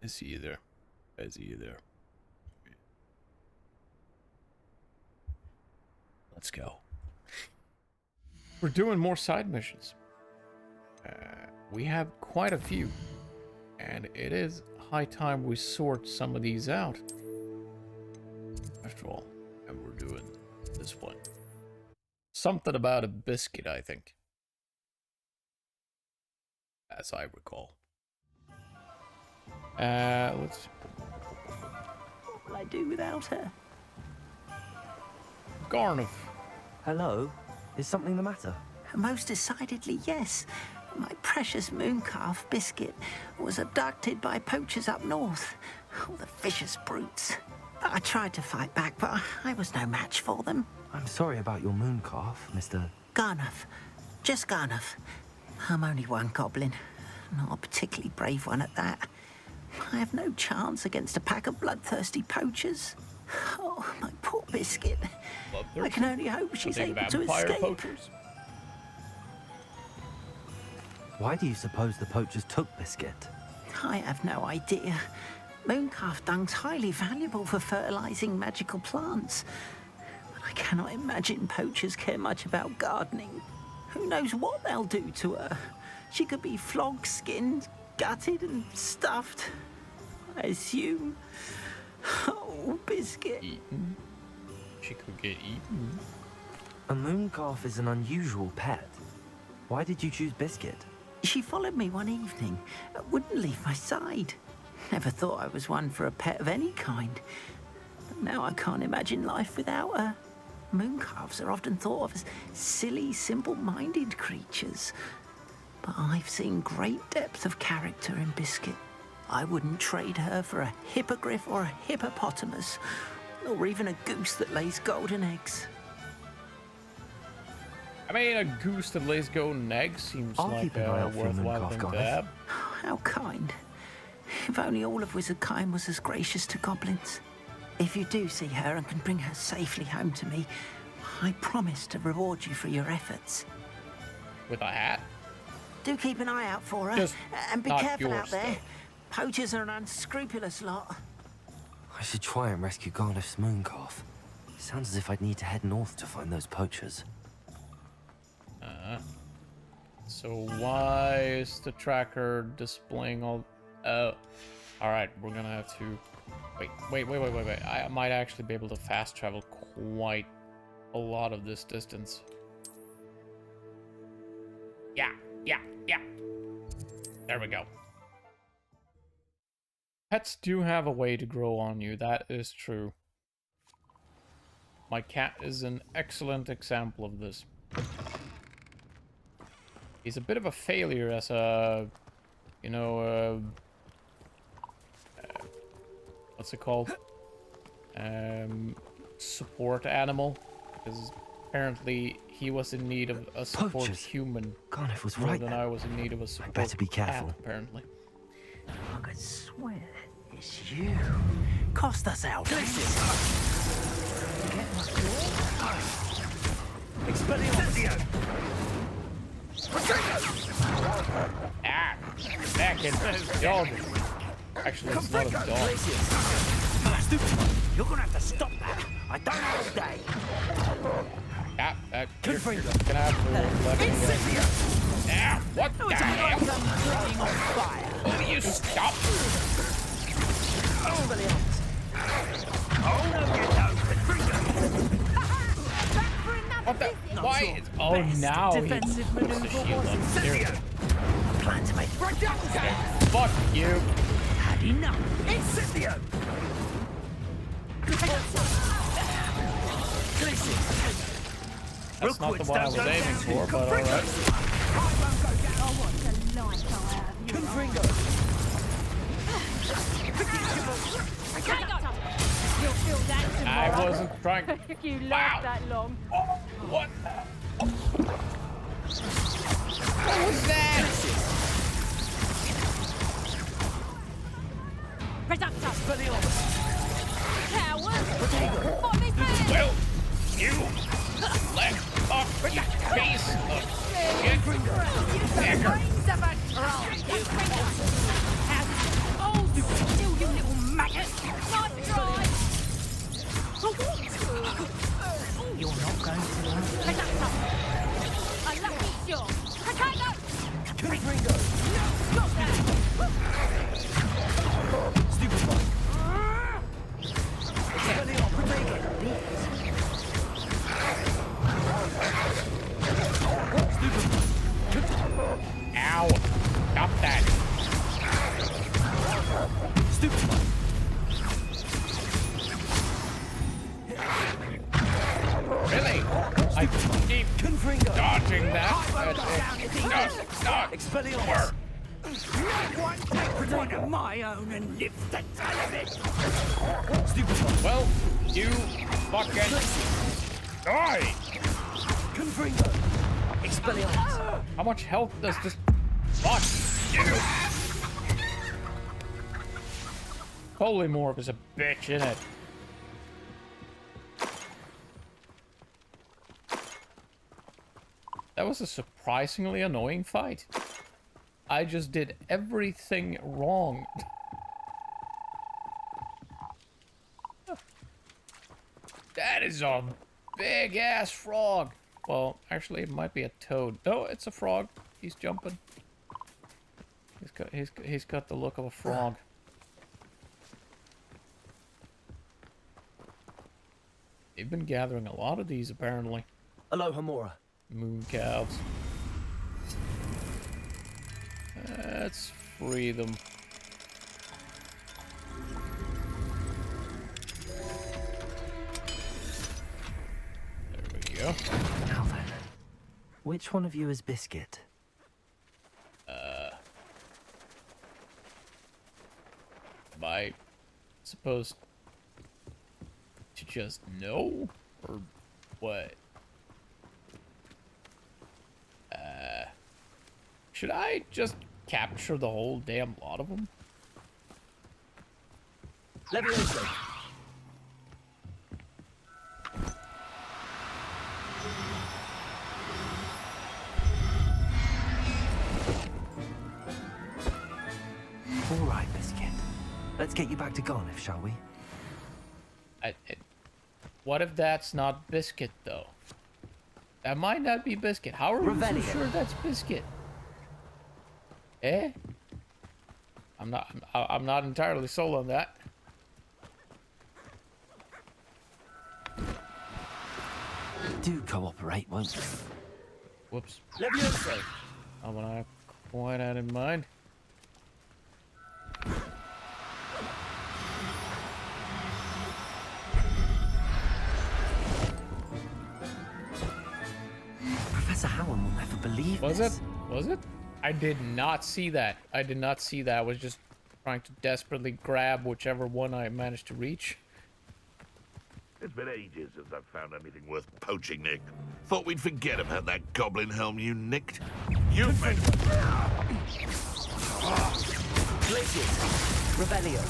Is he there? Is he there? Let's go. We're doing more side missions. We have quite a few. And it is high time we sort some of these out. After all, and we're doing this one. Something about a biscuit, I think. As I recall. Let's... What will I do without her? Garnov. Hello? Is something the matter? Most decidedly, yes. My precious mooncalf Biscuit was abducted by poachers up north. Oh, the vicious brutes. I tried to fight back, but I was no match for them. I'm sorry about your mooncalf, Mr. Garnov. Just Garnov. I'm only one goblin. Not a particularly brave one at that. I have no chance against a pack of bloodthirsty poachers. Oh, my poor Biscuit. I can only hope she's able to escape. Poachers. Why do you suppose the poachers took Biscuit? I have no idea. Mooncalf dung's highly valuable for fertilizing magical plants. But I cannot imagine poachers care much about gardening. Who knows what they'll do to her? She could be flogged, skinned, gutted and stuffed. I assume. Oh, Biscuit. Eaten. She could get eaten. A mooncalf is an unusual pet. Why did you choose Biscuit? She followed me one evening, wouldn't leave my side. Never thought I was one for a pet of any kind. But now I can't imagine life without her. Mooncalves are often thought of as silly, simple-minded creatures. But I've seen great depth of character in Biscuit. I wouldn't trade her for a hippogriff or a hippopotamus, or even a goose that lays golden eggs. I mean, a goose that lays golden eggs seems I'll like keep an eye a out for a worthwhile mooncalf, thing to guys. have. How kind. If only all of Wizardkind was as gracious to goblins. If you do see her and can bring her safely home to me, I promise to reward you for your efforts. With a hat? Do keep an eye out for her, Just and be not careful your out there. stuff. Poachers are an unscrupulous lot. I should try and rescue Garnif's mooncalf. Sounds as if I'd need to head north to find those poachers. So why is the tracker displaying all... Alright, we're gonna have to... Wait. I might actually be able to fast travel quite a lot of this distance. Yeah. There we go. Pets do have a way to grow on you, that is true. My cat is an excellent example of this. He's a bit of a failure as a, you know, what's it called? Support animal. Because apparently he was in need of a support Poachers. human. Garnif was More right than then. I was in need of a support better be cat, careful. apparently. I could swear it's you. Cost us out. Ah! Back in the dog. Actually, it's not a dog. You're gonna have to stop that. I don't have a day. Ah, you're gonna have to let me go. Ah, what the hell? Will you stop? What the? Why? Oh, now he puts the shield up. Seriously. Plan to make Fuck you. had enough. Incendio! That's not the one I was aiming for, but alright. I wasn't trying. You Wow. laughed that long. What? What was that? Reductor! Coward! What is this? Well, you let off the face of shit. Beggar. Brains of a troll! Oh, you Nice try. You're not going to like it. Conductor. A lucky shot. Cacano. Confringo. Got that. Stupefy. Expelliarmus. Ow! Stop that! Stupefy. Really? I keep Confringo. dodging that. Stop! Expelliarmus. One of my own and lift the tail of it. Stupefy. Well, you fucking die! Confringo. Expelliarmus. How much health does this? Fuck you! Polymorph is a bitch, isn't it? That was a surprisingly annoying fight. I just did everything wrong. That is a big ass frog. Well, actually, it might be a toad. No, it's a frog. He's jumping. He's got the look of a frog. They've been gathering a lot of these apparently. Aloha Mora. Moon calves. Let's free them. There we go. Now then, which one of you is Biscuit? Am I supposed to just know? Or what? Should I just capture the whole damn lot of them? Levioso. All right, Biscuit. Let's get you back to Garniff, shall we? What if that's not Biscuit, though? That might not be Biscuit. How are we so sure that's Biscuit? Eh? I'm not entirely sold on that. Do cooperate, won't you? Whoops. Levioso. Not what I quite had in mind. Professor Howard will never believe Was this. it? Was it? I did not see that. I did not see that. I was just trying to desperately grab whichever one I managed to reach. It's been ages since I've found anything worth poaching, Nick. Thought we'd forget about that goblin helm you nicked. You made... Glacius. Rebellion.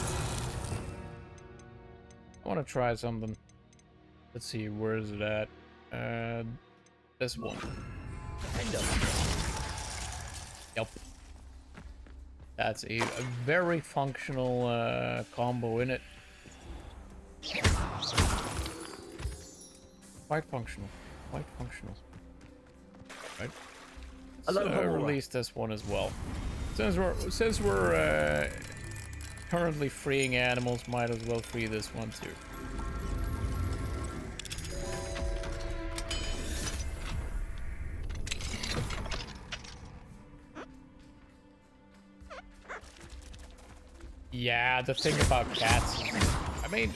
I want to try something. Let's see, where is it at? This one. Yep. That's a very functional combo in it. Quite functional. Quite functional. Right. Aloha Mora. Release this one as well. Since we're currently freeing animals, might as well free this one too. Yeah, the thing about cats, I mean,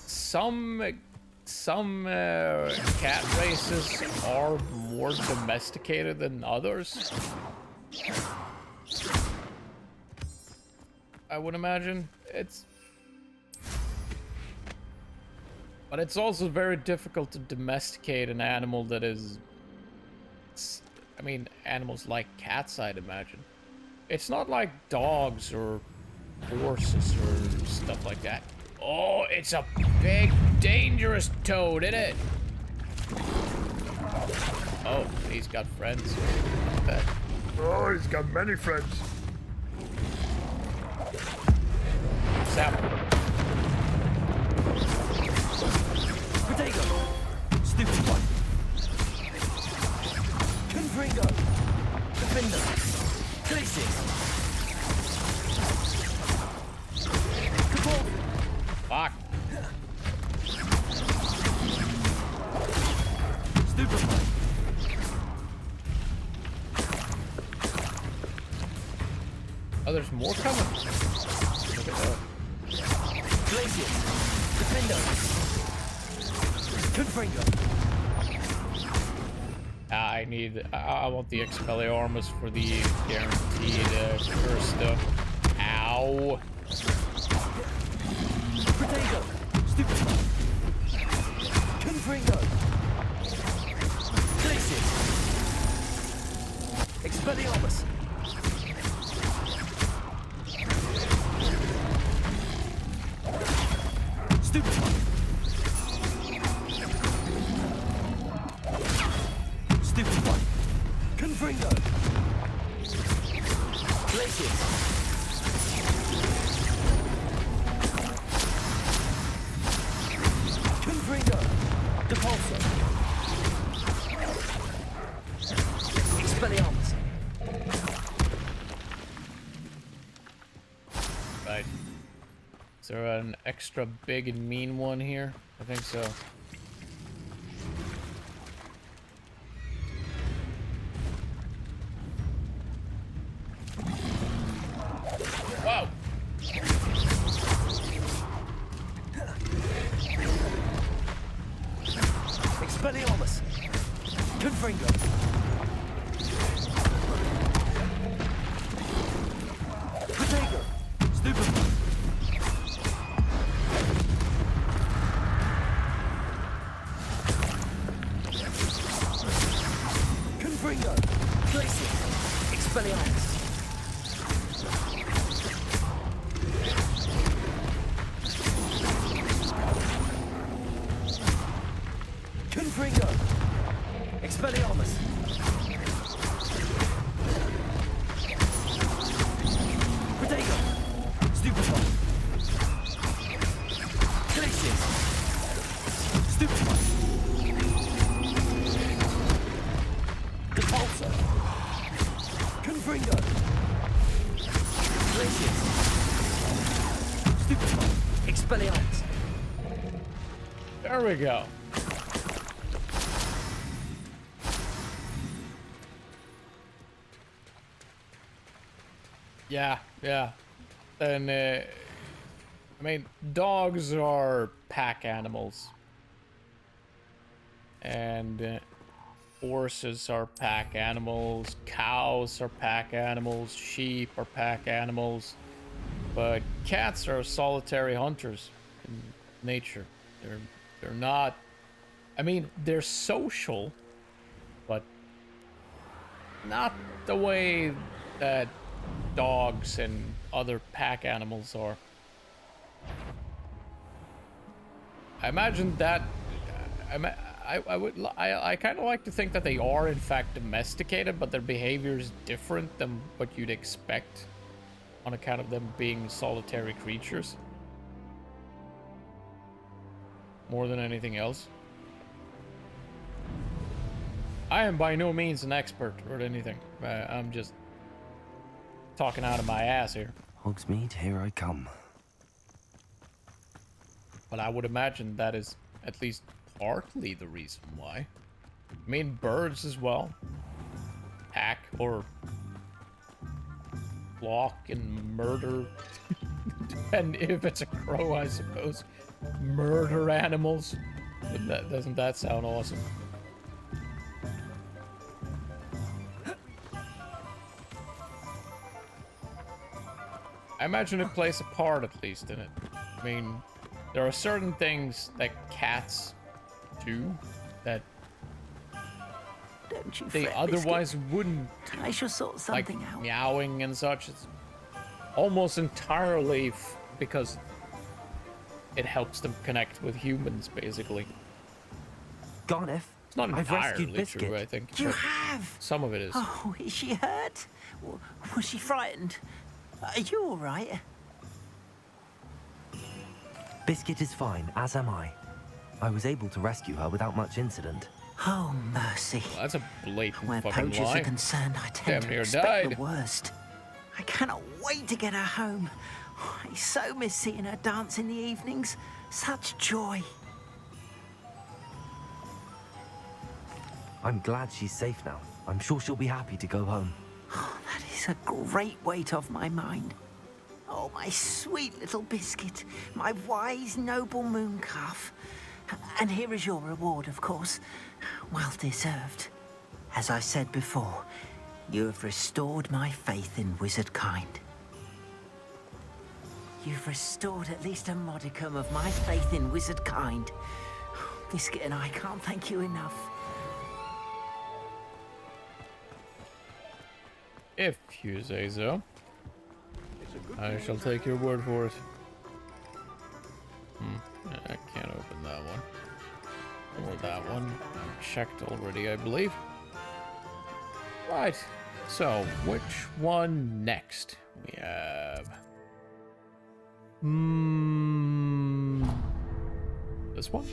some cat races are more domesticated than others. I would imagine but it's also very difficult to domesticate an animal that is, I mean, animals like cats, I'd imagine. It's not like dogs or horses or stuff like that. Oh, it's a big, dangerous toad, isn't it? Oh, he's got friends. Oh, he's got many friends. Sapper. Potato. Stupid one. Confringo. Defender. Glacius. Cabal. Fuck. Stupid one. Oh, there's more coming. Look at that. Glacius. Defender. Confringo. I want the Expelliarmus for the guaranteed curse stuff. Ow. Potato. Stupid one. Confringo. Glacius. Expelliarmus. Stupid one. Stupid one. Confringo. Glacius. Confringo. Depulso. Expelliarmus. Right. Is there an extra big and mean one here? I think so. Wow. Expelliarmus. Confringo. Potato. Stupid one. Confringo. Glacius. Expelliarmus. Confringo. Expelliarmus. Potato. Stupid one. Glacius. Stupid one. Depulso. Confringo. Glacius. Stupid one. Expelliarmus. There we go. Yeah. And, I mean, dogs are pack animals. And horses are pack animals. Cows are pack animals. Sheep are pack animals. But cats are solitary hunters in nature. They're not... I mean, they're social, but not the way that dogs and other pack animals are. I imagine that I kind of like to think that they are in fact domesticated, but their behavior is different than what you'd expect on account of them being solitary creatures more than anything else. I am by no means an expert or anything. I'm just talking out of my ass here. Hogsmeade, here I come. But I would imagine that is at least partly the reason why. I mean, birds as well. Pack or flock and murder. And if it's a crow, I suppose. Murder animals. But doesn't that sound awesome? I imagine it plays a part, at least, in it. I mean, there are certain things that cats do that Don't you they fret, otherwise Biscuit. wouldn't. I shall sort Like something out. meowing and such. It's almost entirely because it helps them connect with humans, basically. Garneth, It's not I've rescued entirely Biscuit. true, I think. You but have? some of it is. Oh, is she hurt? Was she frightened? Are you all right? Biscuit is fine, as am I. I was able to rescue her without much incident. Oh, mercy. Well, that's a blatant Where fucking poachers lie. are concerned, I tend Damn to near expect died. the worst. I cannot wait to get her home. I so miss seeing her dance in the evenings. Such joy. I'm glad she's safe now. I'm sure she'll be happy to go home. Oh, that is a great weight off my mind. Oh, my sweet little biscuit, my wise, noble moon calf. And here is your reward, of course. Well deserved. As I said before, you have restored my faith in wizard kind. You've restored at least a modicum of my faith in wizard kind. Biscuit and I can't thank you enough. If you say so. I shall take your word for it. I can't open that one. Or that one. I've checked already, I believe. Right. So, which one next? We have... This one?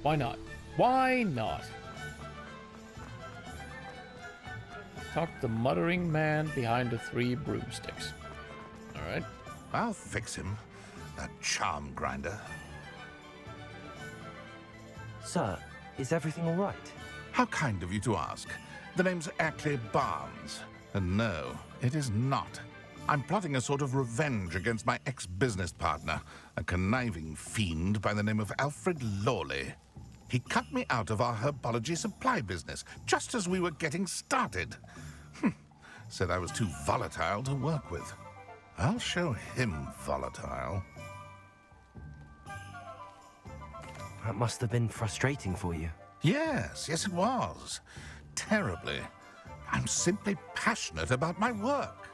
Why not? Why not? Talk to the muttering man behind the 3 broomsticks. Alright. I'll fix him, that charm grinder. Sir, is everything all right? How kind of you to ask. The name's Ackley Barnes. And no, it is not. I'm plotting a sort of revenge against my ex-business partner, a conniving fiend by the name of Alfred Lawley. He cut me out of our herbology supply business just as we were getting started. Said I was too volatile to work with. I'll show him volatile. That must have been frustrating for you. Yes, it was. Terribly. I'm simply passionate about my work.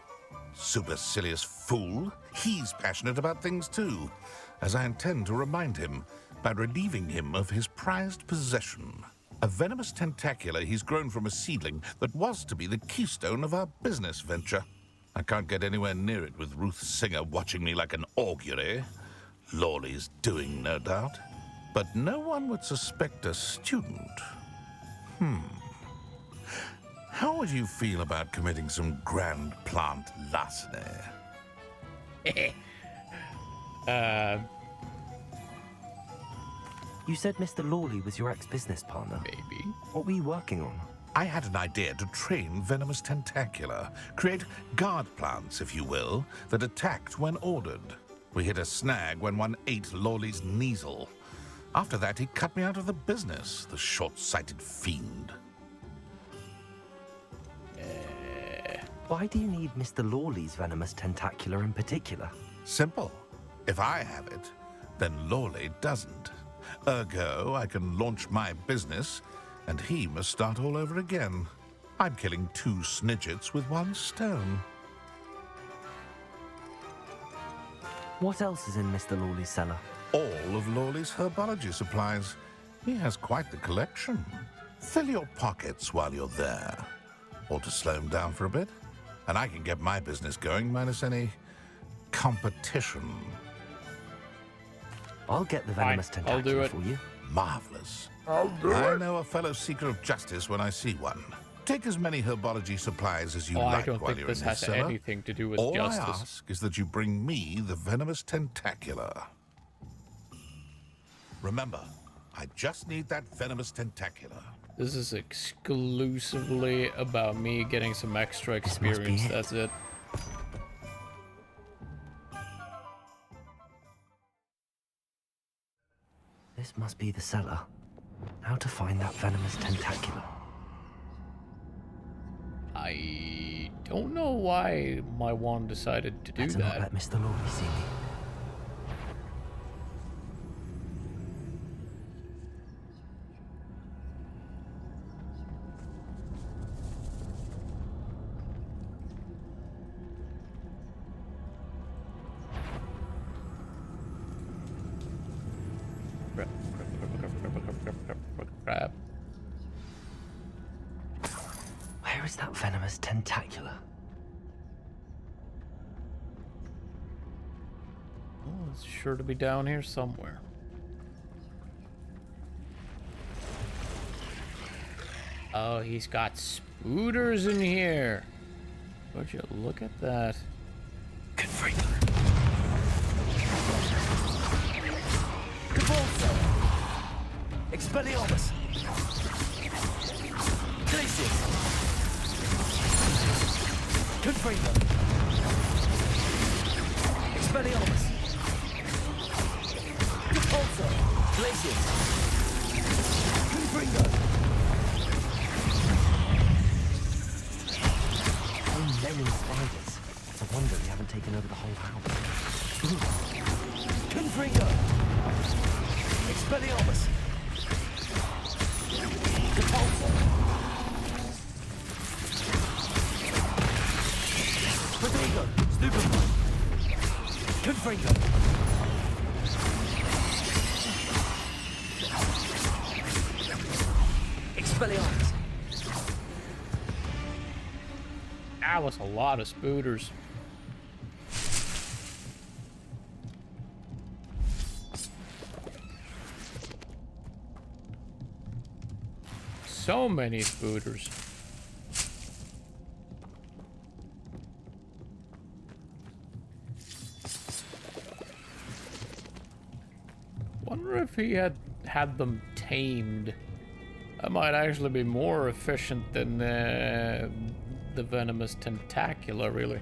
Supercilious fool. He's passionate about things too, as I intend to remind him by relieving him of his prized possession. A venomous tentacular he's grown from a seedling that was to be the keystone of our business venture. I can't get anywhere near it with Ruth Singer watching me like an augury. Lawley's doing, no doubt. But no one would suspect a student. How would you feel about committing some grand plant larceny? You said Mr. Lawley was your ex-business partner. Maybe. What were you working on? I had an idea to train venomous tentacula, create guard plants, if you will, that attacked when ordered. We hit a snag when one ate Lawley's Kneasel. After that, he cut me out of the business, the short-sighted fiend. Why do you need Mr. Lawley's venomous tentacular in particular? Simple. If I have it, then Lawley doesn't. Ergo, I can launch my business, and he must start all over again. I'm killing 2 snidgets with 1 stone. What else is in Mr. Lawley's cellar? All of Lawley's herbology supplies. He has quite the collection. Fill your pockets while you're there. Or to slow him down for a bit. And I can get my business going minus any competition. I'll get the venomous Fine, I'll do tentacular it. for you. Marvelous. I know a fellow seeker of justice when I see one. Take as many herbology supplies as you I like don't while think you're this in this has cellar. anything to do with All I justice. ask is that you bring me the venomous tentacular. Remember, I just need that venomous tentacular. This is exclusively about me getting some extra This must be experience. it. That's it. This must be the cellar. How to find that venomous tentacular? I don't know why my wand decided to do Better not that. let Mr. Lawley see me. Crap. Where is that venomous tentacular? Well, it's sure to be down here somewhere. Oh, he's got spooters in here. Would you look at that? Confringo. Convulso. Expelliarmus. Glacius. Confringo. Expelliarmus. Convulso. Glacius. Confringo. Many spiders. It's a wonder we haven't taken over the whole house. Confringo. Expelliarmus. Convulso. Protego. Stupefy. Confringo. Expelliarmus. That was a lot of spooters. So many spooters. Wonder if he had them tamed. That might actually be more efficient than the venomous tentacula, really.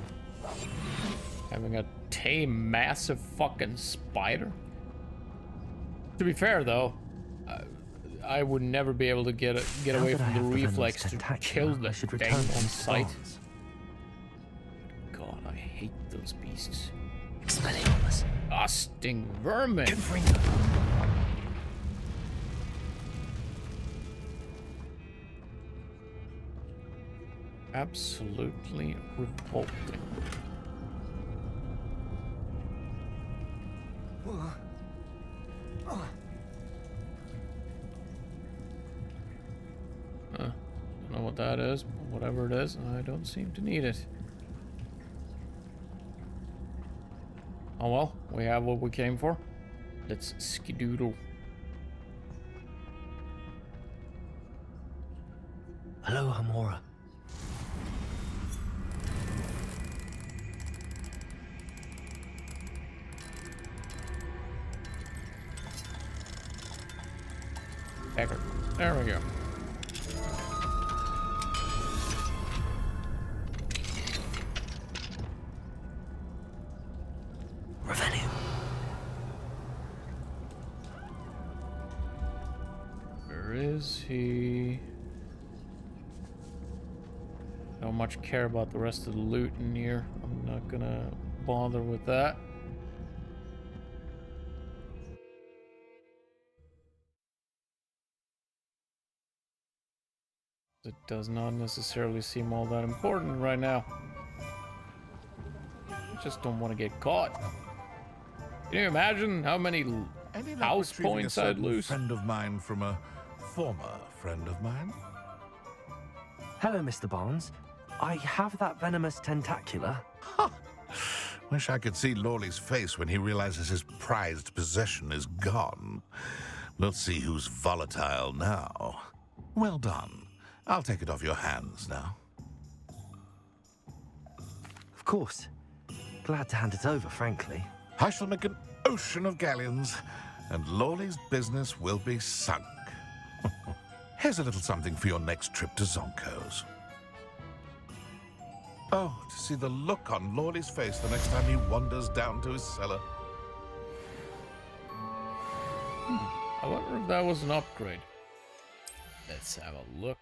Having a tame, massive fucking spider. To be fair, though, I would never be able to get away from the reflex to kill the thing on sight. God, I hate those beasts. Expelliarmus. Ah, sting vermin. Confringo. Absolutely revolting. Don't know what that is, but whatever it is, I don't seem to need it. Oh well, we have what we came for. Let's skedoodle. Hello, Hamora. Ecker. There we go. Revenue. Where is he? Don't much care about the rest of the loot in here. I'm not gonna bother with that. It does not necessarily seem all that important right now. I just don't want to get caught. Can you imagine how many Any luck house retrieving points a I'd certain lose? friend of mine from a former friend of mine? Hello, Mr. Barnes. I have that venomous tentacula. Wish I could see Lawley's face when he realizes his prized possession is gone. We'll see who's volatile now. Well done. I'll take it off your hands now. Of course. Glad to hand it over, frankly. I shall make an ocean of galleons, and Lawley's business will be sunk. Here's a little something for your next trip to Zonko's. Oh, to see the look on Lawley's face the next time he wanders down to his cellar. I wonder if that was an upgrade. Let's have a look.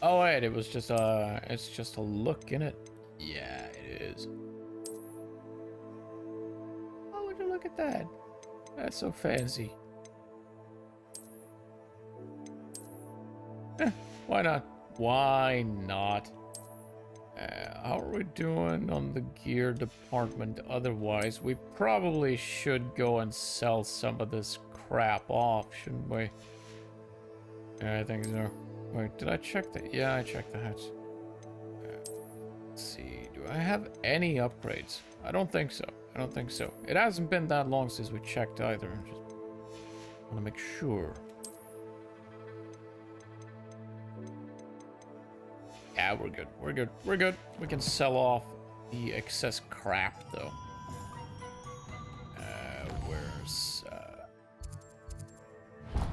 Oh wait, it was just it's just a look in it. Yeah, it is. Oh, would you look at that? That's so fancy. Why not? Why not? How are we doing on the gear department? Otherwise, we probably should go and sell some of this crap off, shouldn't we? Yeah, I think so. Wait, did I check that? Yeah, I checked the hatch. Let's see. Do I have any upgrades? I don't think so. I don't think so. It hasn't been that long since we checked either. I just want to make sure. Yeah, we're good. We're good. We're good. We can sell off the excess crap, though. Where's...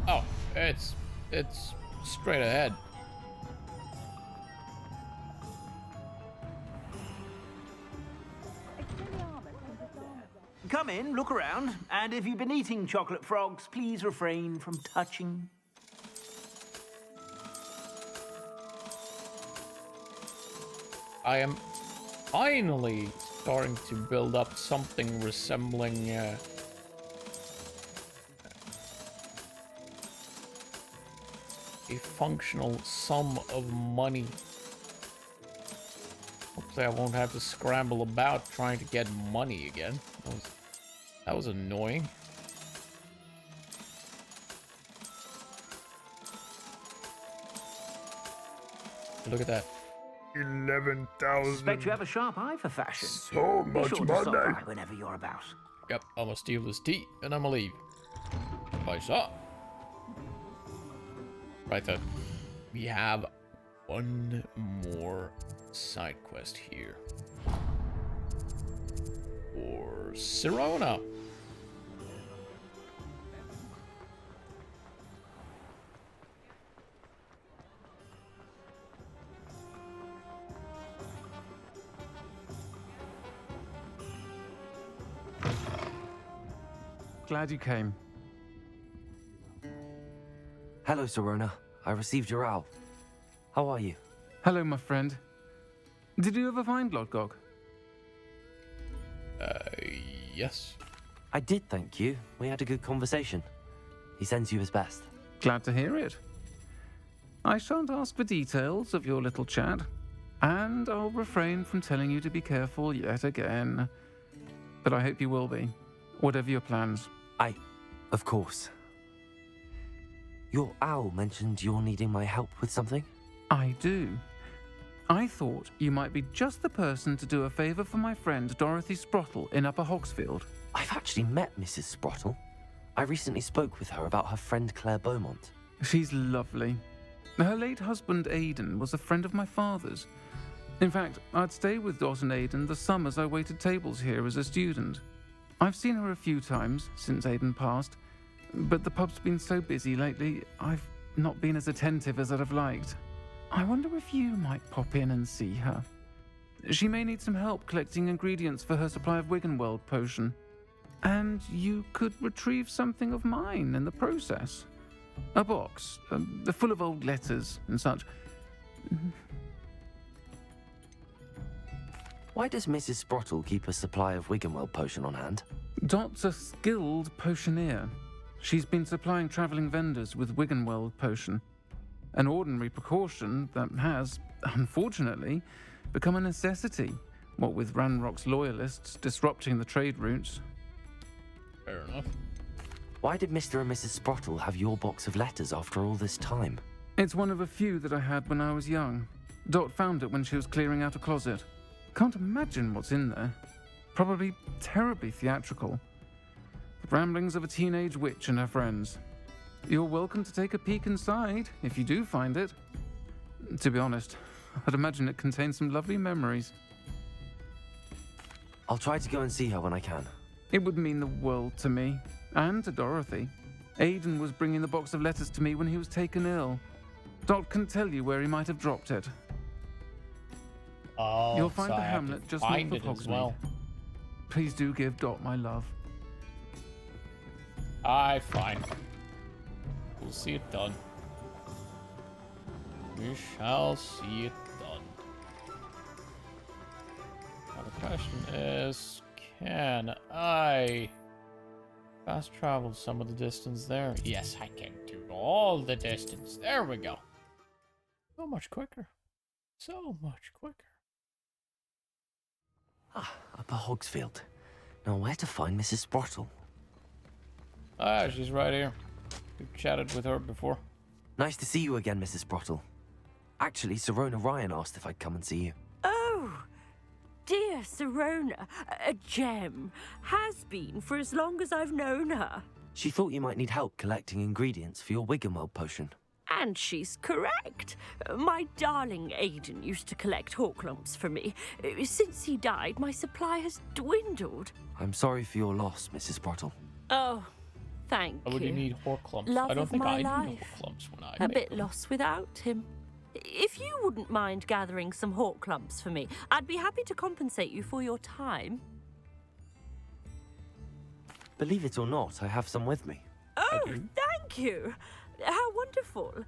Oh, it's straight ahead. Come in, look around, and if you've been eating chocolate frogs, please refrain from touching. I am finally starting to build up something resembling a functional sum of money. Hopefully I won't have to scramble about trying to get money again. That was annoying. Look at that. 11,000. Expect you have a sharp eye for fashion. So Be much sure to stop money. by whenever you're about. Yep, I'm gonna steal this tea and I'm gonna leave. Bye, sir. Right then. We have one more side quest here. For Sirona. Glad you came. Hello, Sirona. I received your owl. How are you? Hello, my friend. Did you ever find Lodgok? Yes. I did, thank you. We had a good conversation. He sends you his best. Glad to hear it. I shan't ask for details of your little chat, and I'll refrain from telling you to be careful yet again. But I hope you will be, whatever your plans. Of course. Your owl mentioned you're needing my help with something? I do. I thought you might be just the person to do a favor for my friend Dorothy Sprottle in Upper Hogsfield. I've actually met Mrs. Sprottle. I recently spoke with her about her friend Claire Beaumont. She's lovely. Her late husband Aidan was a friend of my father's. In fact, I'd stay with Dot and Aidan the summers I waited tables here as a student. I've seen her a few times since Aidan passed, but the pub's been so busy lately, I've not been as attentive as I'd have liked. I wonder if you might pop in and see her. She may need some help collecting ingredients for her supply of Wiggenweld potion. And you could retrieve something of mine in the process. A box, full of old letters and such. Why does Mrs. Sprottle keep a supply of Wiggenweld potion on hand? Dot's a skilled potioneer. She's been supplying travelling vendors with Wiggenweld potion. An ordinary precaution that has, unfortunately, become a necessity, what with Ranrock's loyalists disrupting the trade routes. Fair enough. Why did Mr. and Mrs. Sprottle have your box of letters after all this time? It's one of a few that I had when I was young. Dot found it when she was clearing out a closet. Can't imagine what's in there. Probably terribly theatrical. The ramblings of a teenage witch and her friends. You're welcome to take a peek inside, if you do find it. To be honest, I'd imagine it contains some lovely memories. I'll try to go and see her when I can. It would mean the world to me, and to Dorothy. Aidan was bringing the box of letters to me when he was taken ill. Dot can tell you where he might have dropped it. Oh, You'll find so the I have to hamlet just find north of it as Hogsmeade. well. Please do give Dot my love. Aye, fine. We'll see it done. We shall see it done. Now the question is, can I fast travel some of the distance there? Yes, I can do all the distance. There we go. So much quicker. So much quicker. Upper Hogsfield. Now where to find Mrs. Sprottle? Ah, she's right here. We've chatted with her before. Nice to see you again, Mrs. Sprottle. Actually, Sirona Ryan asked if I'd come and see you. Oh, dear Sirona, a gem, has been for as long as I've known her. She thought you might need help collecting ingredients for your Wiggenweld potion. And she's correct. My darling Aiden used to collect hawk lumps for me. Since he died, my supply has dwindled. I'm sorry for your loss, Mrs. Sprottle. Oh, thank Why you. would you need Horclumps? Love I don't of think my I life. need Horclumps when I A make bit them. lost without him. If you wouldn't mind gathering some hawk lumps for me, I'd be happy to compensate you for your time. Believe it or not, I have some with me. Oh, thank you. How wonderful.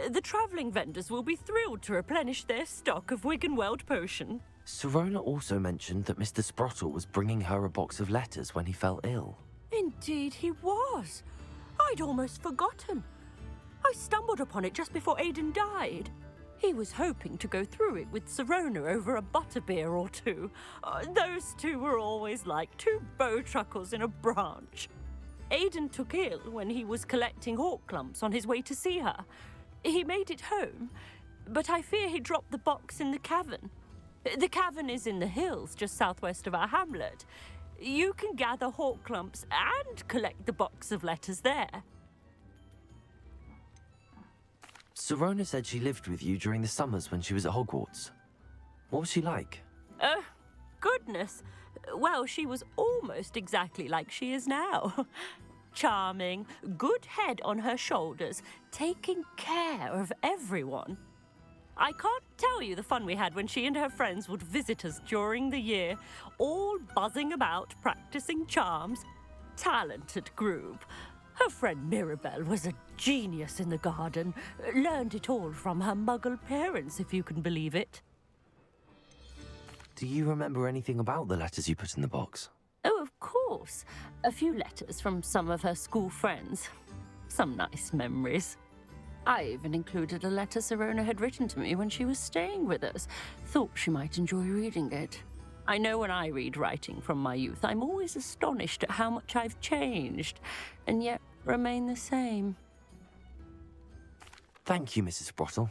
The travelling vendors will be thrilled to replenish their stock of Wiggenweld potion. Sirona also mentioned that Mr. Sprottle was bringing her a box of letters when he fell ill. Indeed he was. I'd almost forgotten. I stumbled upon it just before Aiden died. He was hoping to go through it with Sirona over a butterbeer or two. Those two were always like two bowtruckles in a branch. Aiden took ill when he was collecting hawk clumps on his way to see her. He made it home, but I fear he dropped the box in the cavern. The cavern is in the hills just southwest of our hamlet. You can gather hawk clumps and collect the box of letters there. Sirona said she lived with you during the summers when she was at Hogwarts. What was she like? Goodness. Well, she was almost exactly like she is now. Charming, good head on her shoulders, taking care of everyone. I can't tell you the fun we had when she and her friends would visit us during the year, all buzzing about, practicing charms. Talented group. Her friend Mirabelle was a genius in the garden. Learned it all from her muggle parents, if you can believe it. Do you remember anything about the letters you put in the box? Oh, of course. A few letters from some of her school friends. Some nice memories. I even included a letter Sirona had written to me when she was staying with us. Thought she might enjoy reading it. I know when I read writing from my youth, I'm always astonished at how much I've changed, and yet remain the same. Thank you, Mrs. Sprottle.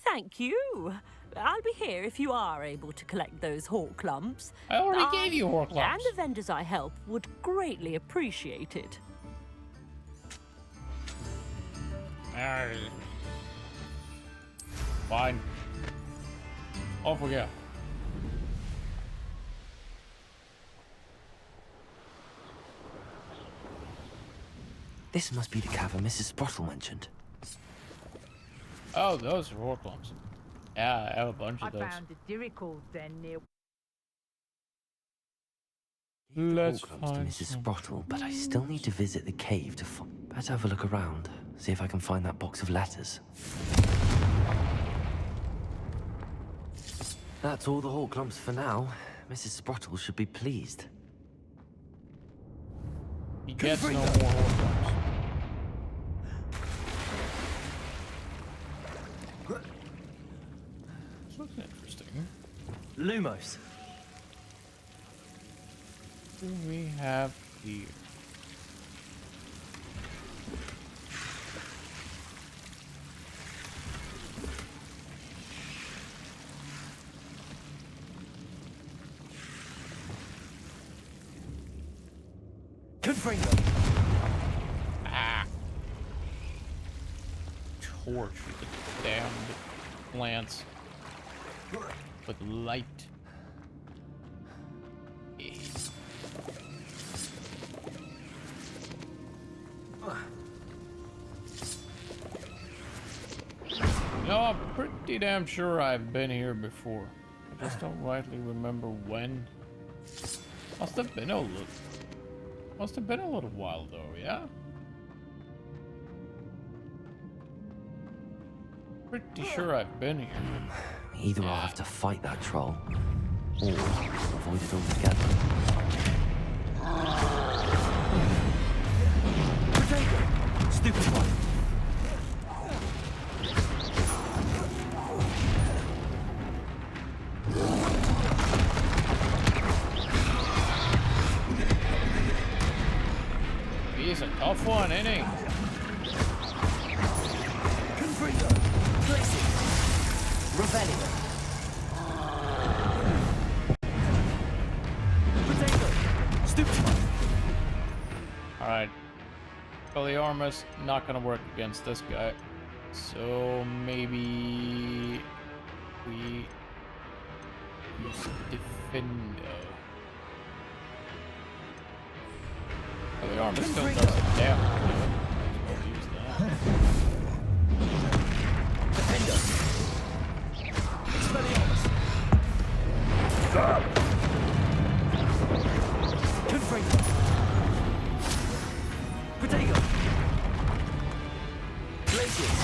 Thank you. I'll be here if you are able to collect those hawk lumps. I already gave you Horclumps. And the vendors I help would greatly appreciate it. Fine. Off we go. This must be the cavern Mrs. Sprottle mentioned. Oh, those are Horclumps. Yeah, I have a bunch I of those. found a Diricles then near. Let's Horcrux to find Mrs. some. Sprottle, but I still need to visit the cave to better have a look around, see if I can find that box of letters. That's all the Horcrux for now. Mrs. Sprottle should be pleased. He gets no more Horcrux. This looks interesting. Lumos. What do we have here? Confringo. Ah! Torch with the damned lance. With light. Yeah. No, I'm pretty damn sure I've been here before. I just don't rightly remember when. Must have been a little while though, yeah? Pretty sure I've been here. Either I'll have to fight that troll, or avoid it altogether. Potato. Stupid one. He's a tough one, ain't he? Confringo. Blessing. Revelio. Well, the armor's not gonna work against this guy. So maybe we use Defendo. Well, the armor still does it. Damn. I'll use that. Defender! Expelliarmus! Confringo! Protego! Glacius!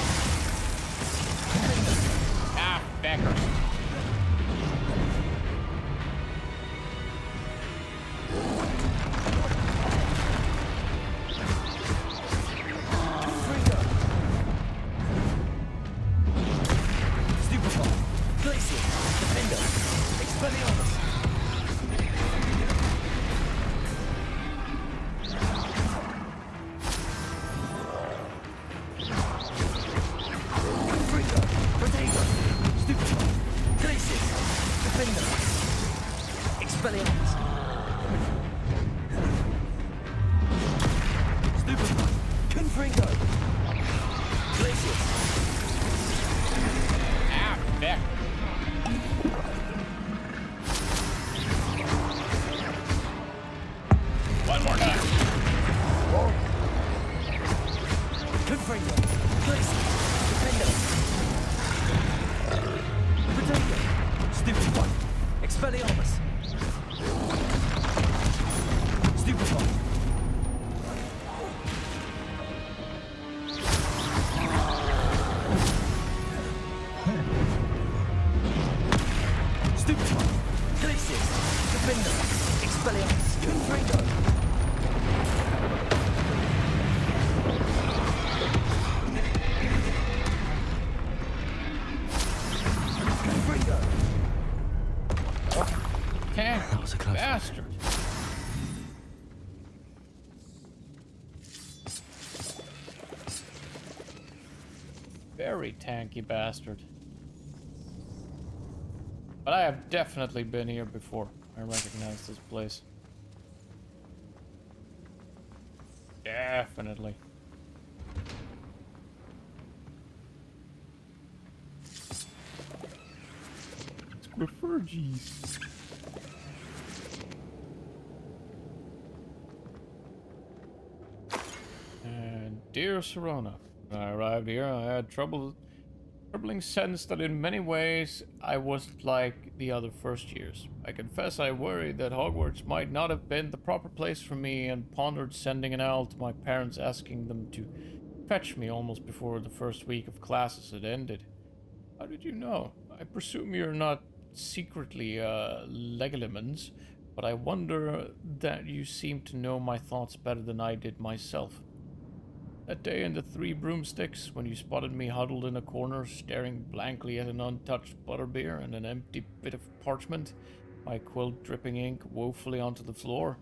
Ah, Becker. Confringo! Stupefy! Glacius! Defender! Expelliarmus! Confringo! Protego! Stupefy! Glacius! Defender! Expelliarmus! Stupefy! Confringo! Glacius! Ah, Becker. One more time. Confringo! Glacius! Defender! Protego! Stupefy! Expelliarmus! Stupefy! Stupefy! Glacius! Defender! Expelliarmus! Confringo! Confringo! Tank That was a close one. bastard. Very tanky bastard. But I have definitely been here before. I recognize this place. Definitely. Squifurgies. And dear Serona, when I arrived here, I had troubling sense that in many ways I wasn't like the other first years. I confess I worried that Hogwarts might not have been the proper place for me and pondered sending an owl to my parents asking them to fetch me almost before the first week of classes had ended. How did you know? I presume you're not secretly Legolimans, but I wonder that you seem to know my thoughts better than I did myself. That day in the Three Broomsticks, when you spotted me huddled in a corner, staring blankly at an untouched butterbeer and an empty bit of parchment, my quilt dripping ink woefully onto the floor,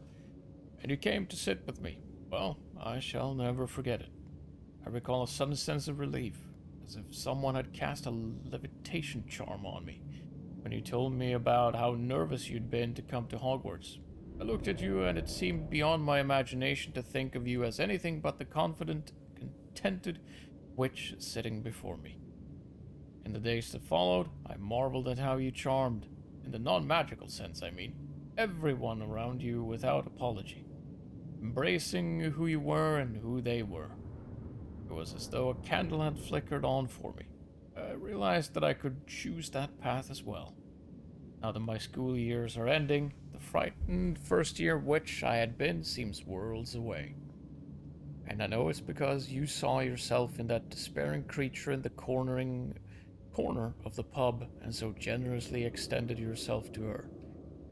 and you came to sit with me, well, I shall never forget it. I recall a sudden sense of relief, as if someone had cast a levitation charm on me, when you told me about how nervous you'd been to come to Hogwarts. I looked at you, and it seemed beyond my imagination to think of you as anything but the confident, contented witch sitting before me. In the days that followed, I marveled at how you charmed, in the non-magical sense, I mean, everyone around you without apology, embracing who you were and who they were. It was as though a candle had flickered on for me. I realized that I could choose that path as well. Now that my school years are ending, the frightened first-year witch I had been seems worlds away. And I know it's because you saw yourself in that despairing creature in the corner of the pub and so generously extended yourself to her.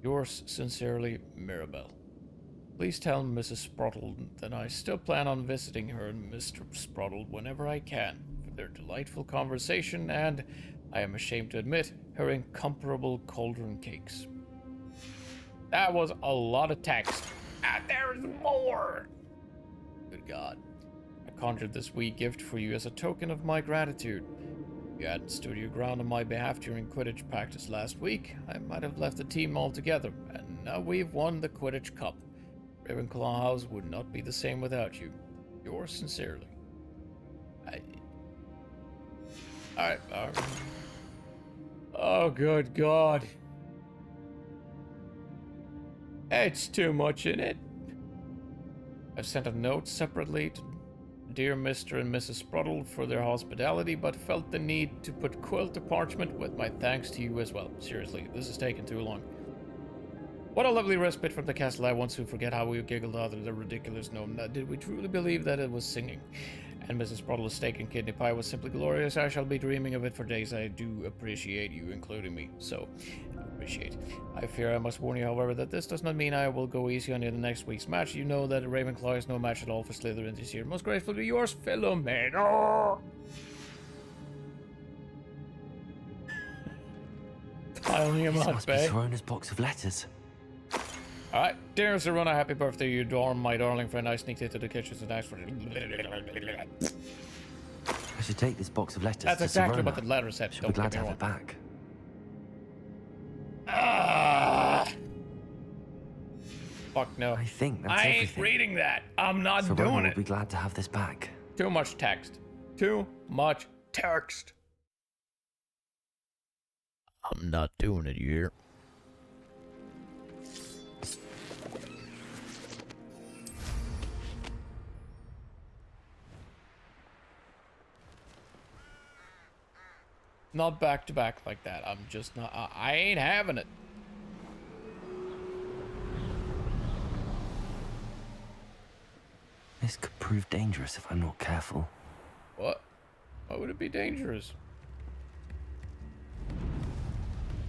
Yours sincerely, Mirabelle. Please tell Mrs. Sprottle that I still plan on visiting her and Mr. Sprottle whenever I can for their delightful conversation and, I am ashamed to admit, her incomparable cauldron cakes. That was a lot of text. And there's more! Good God. I conjured this wee gift for you as a token of my gratitude. If you hadn't stood your ground on my behalf during Quidditch practice last week, I might have left the team altogether, and now we've won the Quidditch Cup. Ravenclaw House would not be the same without you. Yours sincerely. Alright. Oh, good God. It's too much in it. I've sent a note separately to dear Mr. and Mrs. Spruttle for their hospitality, but felt the need to put quill to parchment with my thanks to you as well. Seriously, this is taking too long. What a lovely respite from the castle. I want to forget how we giggled out of the ridiculous gnome. Did we truly believe that it was singing? And Mrs. Sprottle's steak and kidney pie was simply glorious. I shall be dreaming of it for days. I do appreciate you including me, so appreciate. I fear I must warn you, however, that this does not mean I will go easy on you in the next week's match. You know that Ravenclaw is no match at all for Slytherin this year. Most gratefully yours, Philomena. Piling him This up, must be babe. Serona's box of letters. Alright, dear Serona, happy birthday, you dorm, my darling friend. I sneaked into the kitchen and asked for it. I should take this box of letters That's to exactly Serona. what the letter said. She'll be glad to have it back. Fuck no. I think that's I ain't everything. reading that. I'm not Serona doing will it. be glad to have this back. Too much text. Too much text. I'm not doing it, you hear? Not back to back like that. I'm just not. I ain't having it. This could prove dangerous if I'm not careful. What? Why would it be dangerous?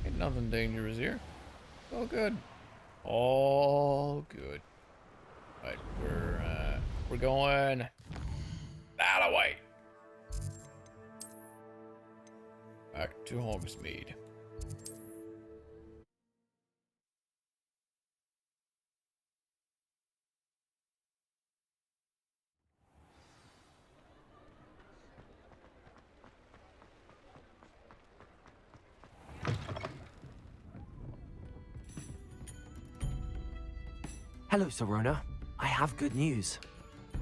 Ain't nothing dangerous here. All good. All good. Right, we're going that away. Back to Hogsmeade. Hello, Serona. I have good news.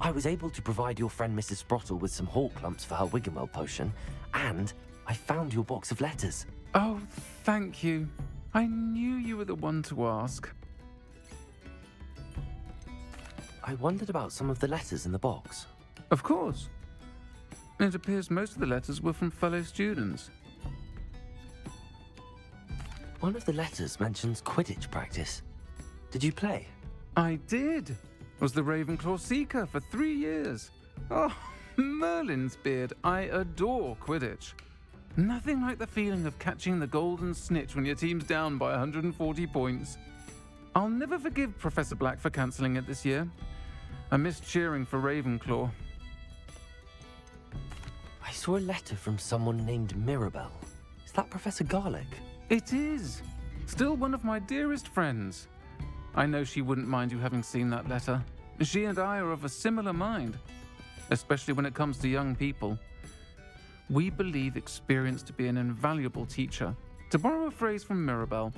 I was able to provide your friend Mrs. Sprottle with some hawk lumps for her Wiggenweld potion, and I found your box of letters. Oh, thank you. I knew you were the one to ask. I wondered about some of the letters in the box. Of course. It appears most of the letters were from fellow students. One of the letters mentions Quidditch practice. Did you play? I did. Was the Ravenclaw Seeker for 3 years. Oh, Merlin's beard. I adore Quidditch. Nothing like the feeling of catching the golden snitch when your team's down by 140 points. I'll never forgive Professor Black for cancelling it this year. I missed cheering for Ravenclaw. I saw a letter from someone named Mirabelle. Is that Professor Garlick? It is. Still one of my dearest friends. I know she wouldn't mind you having seen that letter. She and I are of a similar mind, especially when it comes to young people. We believe experience to be an invaluable teacher. To borrow a phrase from Mirabelle,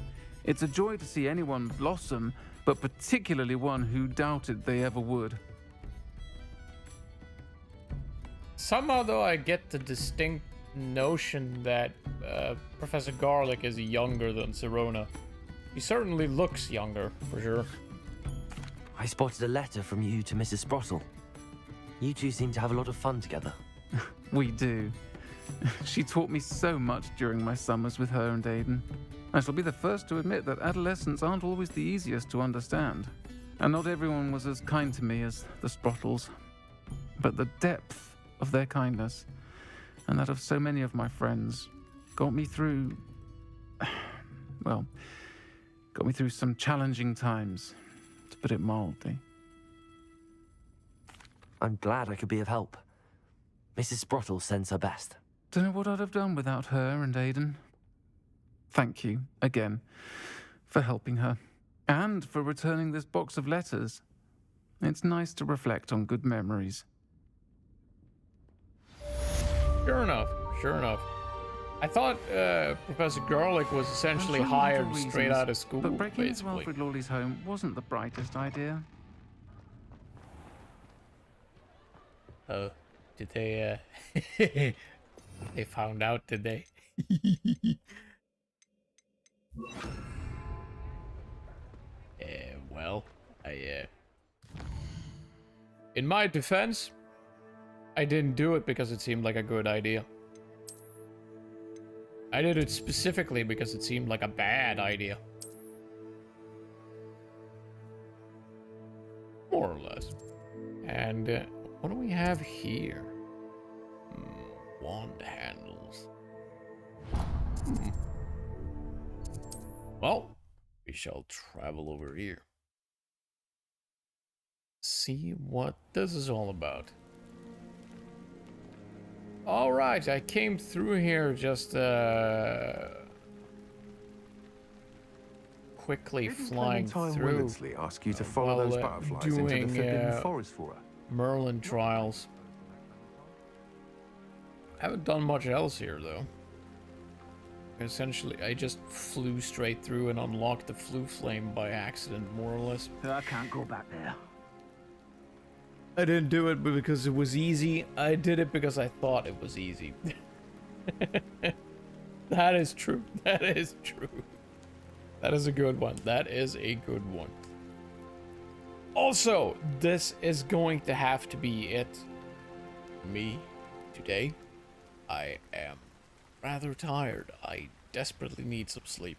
it's a joy to see anyone blossom, but particularly one who doubted they ever would. Somehow, though, I get the distinct notion that Professor Garlick is younger than Serona. He certainly looks younger, for sure. I spotted a letter from you to Mrs. Sprottle. You two seem to have a lot of fun together. We do. She taught me so much during my summers with her and Aiden. I shall be the first to admit that adolescents aren't always the easiest to understand. And not everyone was as kind to me as the Sprottles. But the depth of their kindness, and that of so many of my friends, got me through... well, got me through some challenging times, to put it mildly. I'm glad I could be of help. Mrs. Sprottle sends her best. Don't know what I'd have done without her and Aiden. Thank you, again, for helping her, and for returning this box of letters. It's nice to reflect on good memories. Sure enough, sure enough. I thought Professor Garlick was essentially I'm sure you have hired your straight reasons, out of school, but breaking into basically. Alfred Lawley's home wasn't the brightest idea. Oh, did they, they found out, did they? Well, in my defense, I didn't do it because it seemed like a good idea. I did it specifically because it seemed like a bad idea. More or less. And what do we have here? Wand handles. Well, we shall travel over here. See what this is all about. Alright, I came through here just quickly flying through ask you to follow those butterflies into the doing Forbidden Forest for her. Merlin trials. Haven't done much else here though. Essentially, I just flew straight through and unlocked the Flu Flame by accident, more or less. I can't go back there. I didn't do it because it was easy. I did it because I thought it was easy. That is true. That is true. That is a good one. That is a good one. Also, this is going to have to be it. Me, today. I am rather tired. I desperately need some sleep.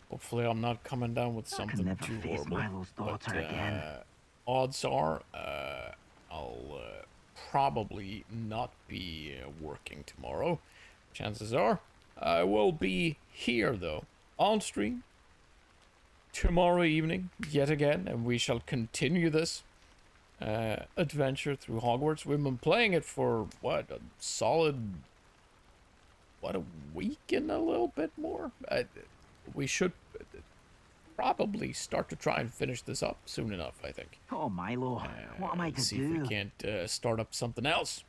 Hopefully I'm not coming down with something too horrible. But, odds are, I'll probably not be working tomorrow. Chances are, I will be here though, on stream, tomorrow evening, yet again, and we shall continue this adventure through Hogwarts. We've been playing it for, what, a solid, what, a week and a little bit more? We should probably start to try and finish this up soon enough, I think. Oh, Milo, what am I to do? See if we can't start up something else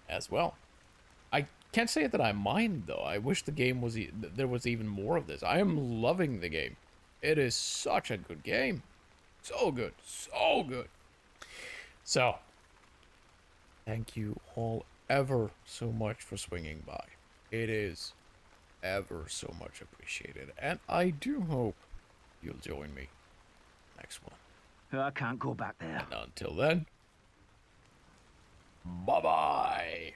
as well. I can't say that I mind, though. I wish the game was there was even more of this. I am loving the game. It is such a good game. So good. So good. So, thank you all ever so much for swinging by. It is ever so much appreciated. And I do hope you'll join me next one. I can't go back there. And until then, bye-bye.